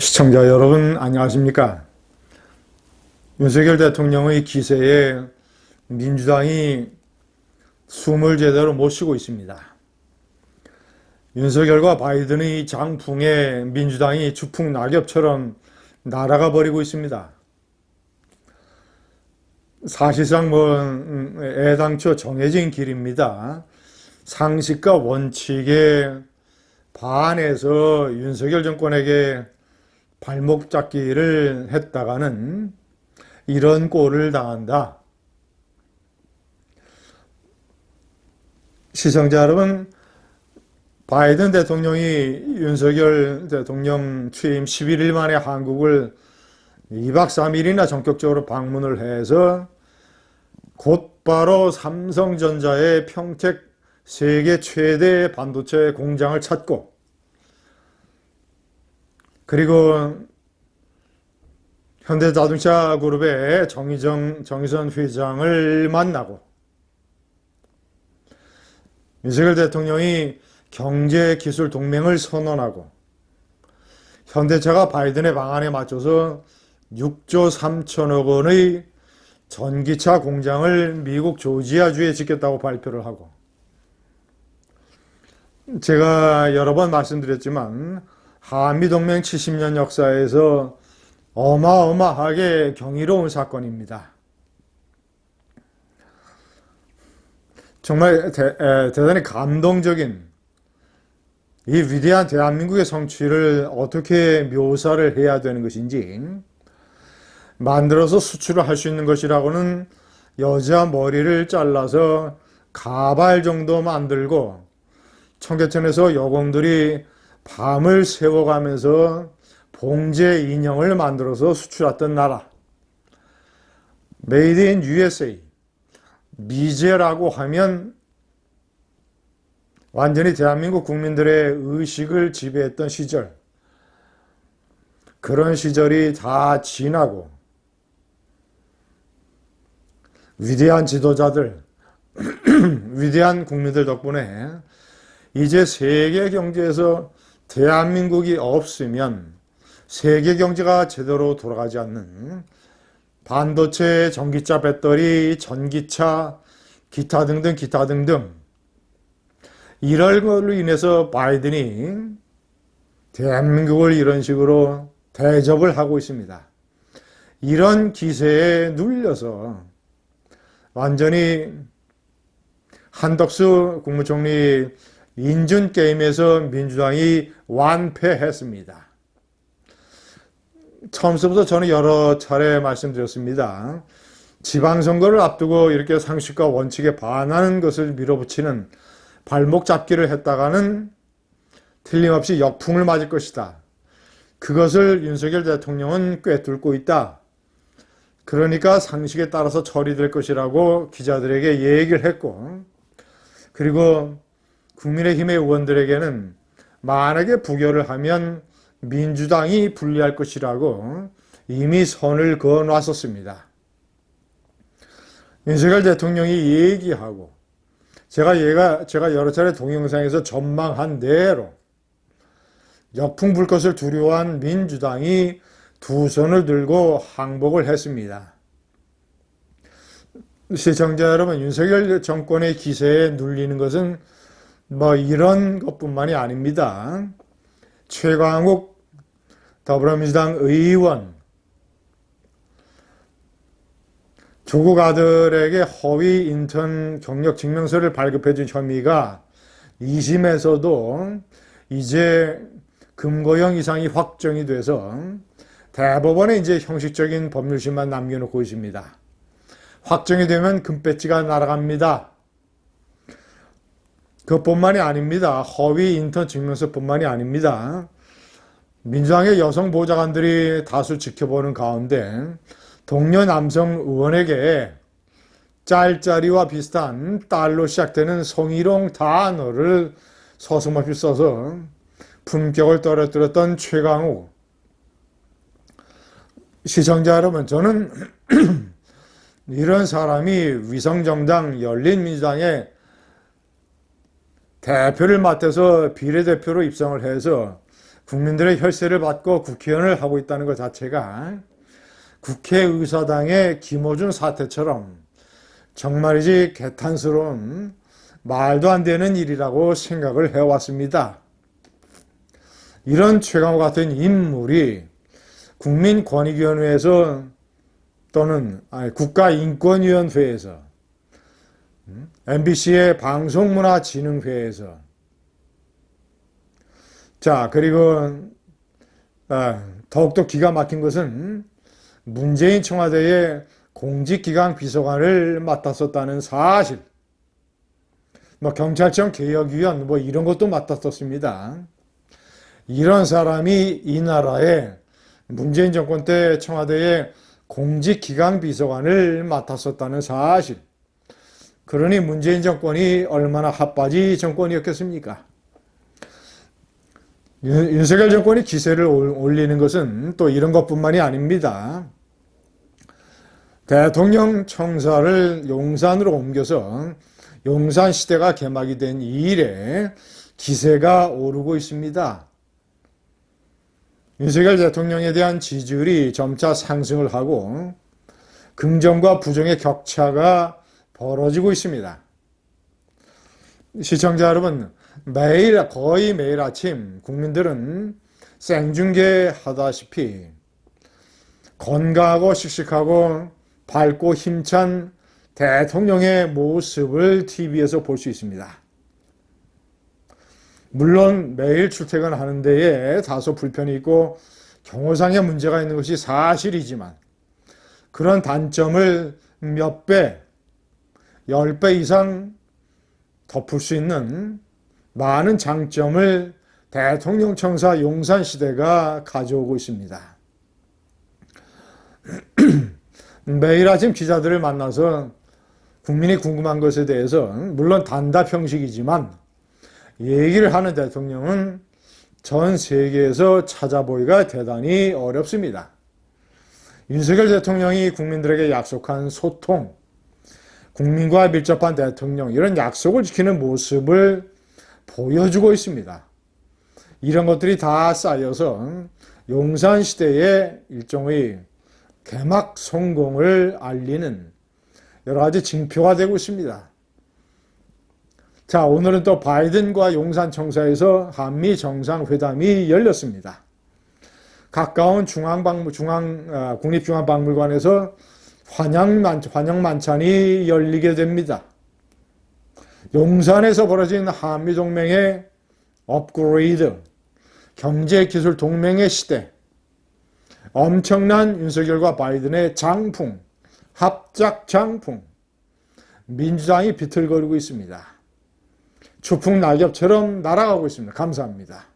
시청자 여러분 안녕하십니까? 윤석열 대통령의 기세에 민주당이 숨을 제대로 못 쉬고 있습니다. 윤석열과 바이든의 장풍에 민주당이 주풍 낙엽처럼 날아가 버리고 있습니다. 사실상 애당초 정해진 길입니다. 상식과 원칙에 반해서 윤석열 정권에게 발목 잡기를 했다가는 이런 꼴을 당한다. 시청자 여러분, 바이든 대통령이 윤석열 대통령 취임 11일 만에 한국을 2박 3일이나 전격적으로 방문을 해서 곧바로 삼성전자의 평택 세계 최대 반도체 공장을 찾고, 그리고 현대자동차 그룹의 정의선 회장을 만나고, 윤석열 대통령이 경제기술 동맹을 선언하고, 현대차가 바이든의 방안에 맞춰서 6조 3천억 원의 전기차 공장을 미국 조지아주에 짓겠다고 발표를 하고, 제가 여러 번 말씀드렸지만 한미동맹 70년 역사에서 어마어마하게 경이로운 사건입니다. 정말 대단히 감동적인 이 위대한 대한민국의 성취를 어떻게 묘사를 해야 되는 것인지, 만들어서 수출을 할 수 있는 것이라고는 여자 머리를 잘라서 가발 정도 만들고 청계천에서 여공들이 밤을 새워가면서 봉제 인형을 만들어서 수출했던 나라, 메이드 인 USA, 미제라고 하면 완전히 대한민국 국민들의 의식을 지배했던 시절, 그런 시절이 다 지나고 위대한 지도자들, 위대한 국민들 덕분에 이제 세계 경제에서 대한민국이 없으면 세계 경제가 제대로 돌아가지 않는 반도체, 전기차 배터리, 전기차, 기타 등등 이럴 걸로 인해서 바이든이 대한민국을 이런 식으로 대접을 하고 있습니다. 이런 기세에 눌려서 완전히 한덕수 국무총리 인준 게임에서 민주당이 완패했습니다. 처음부터 저는 여러 차례 말씀드렸습니다. 지방선거를 앞두고 이렇게 상식과 원칙에 반하는 것을 밀어붙이는 발목 잡기를 했다가는 틀림없이 역풍을 맞을 것이다. 그것을 윤석열 대통령은 꿰뚫고 있다. 그러니까 상식에 따라서 처리될 것이라고 기자들에게 얘기를 했고, 그리고 국민의힘의 의원들에게는 만약에 부결을 하면 민주당이 불리할 것이라고 이미 선을 그어놨었습니다. 윤석열 대통령이 얘기하고, 제가 여러 차례 동영상에서 전망한 대로 역풍 불 것을 두려워한 민주당이 두 손을 들고 항복을 했습니다. 시청자 여러분, 윤석열 정권의 기세에 눌리는 것은 이런 것뿐만이 아닙니다. 최광욱 더불어민주당 의원, 조국 아들에게 허위 인턴 경력 증명서를 발급해준 혐의가 2심에서도 이제 금고형 이상이 확정이 돼서 대법원에 이제 형식적인 법률심만 남겨놓고 있습니다. 확정이 되면 금배지가 날아갑니다. 그것뿐만이 아닙니다. 허위 인턴 증명서뿐만이 아닙니다. 민주당의 여성 보좌관들이 다수 지켜보는 가운데 동료 남성 의원에게 짤짤이와 비슷한 딸로 시작되는 성희롱 단어를 서슴없이 써서 품격을 떨어뜨렸던 최강욱. 시청자 여러분, 저는 이런 사람이 위성정당 열린민주당의 대표를 맡아서 비례대표로 입성을 해서 국민들의 혈세를 받고 국회의원을 하고 있다는 것 자체가 국회의사당의 김어준 사태처럼 정말이지 개탄스러운 말도 안 되는 일이라고 생각을 해왔습니다. 이런 최강호 같은 인물이 국민권익위원회에서 또는 국가인권위원회에서 MBC의 방송문화진흥회에서 자 그리고 더욱더 기가 막힌 것은 문재인 청와대의 공직기강 비서관을 맡았었다는 사실, 경찰청 개혁위원 이런 것도 맡았었습니다. 이런 사람이 이 나라에 문재인 정권 때 청와대의 공직기강 비서관을 맡았었다는 사실. 그러니 문재인 정권이 얼마나 핫바지 정권이었겠습니까? 윤석열 정권이 기세를 올리는 것은 또 이런 것뿐만이 아닙니다. 대통령 청사를 용산으로 옮겨서 용산시대가 개막이 된 이래 기세가 오르고 있습니다. 윤석열 대통령에 대한 지지율이 점차 상승을 하고 긍정과 부정의 격차가 벌어지고 있습니다. 시청자 여러분, 거의 매일 아침 국민들은 생중계하다시피 건강하고 씩씩하고 밝고 힘찬 대통령의 모습을 TV에서 볼 수 있습니다. 물론 매일 출퇴근하는 데에 다소 불편이 있고 경호상의 문제가 있는 것이 사실이지만 그런 단점을 몇 배, 10배 이상 덮을 수 있는 많은 장점을 대통령 청사 용산시대가 가져오고 있습니다. 매일 아침 기자들을 만나서 국민이 궁금한 것에 대해서 물론 단답 형식이지만 얘기를 하는 대통령은 전 세계에서 찾아보기가 대단히 어렵습니다. 윤석열 대통령이 국민들에게 약속한 소통, 국민과 밀접한 대통령, 이런 약속을 지키는 모습을 보여주고 있습니다. 이런 것들이 다 쌓여서 용산시대의 일종의 개막 성공을 알리는 여러 가지 징표가 되고 있습니다. 자, 오늘은 또 바이든과 용산 청사에서 한미 정상회담이 열렸습니다. 가까운 국립중앙박물관에서 환영 만찬이 열리게 됩니다. 용산에서 벌어진 한미동맹의 업그레이드, 경제기술 동맹의 시대, 엄청난 윤석열과 바이든의 장풍, 합작 장풍, 민주당이 비틀거리고 있습니다. 추풍 낙엽처럼 날아가고 있습니다. 감사합니다.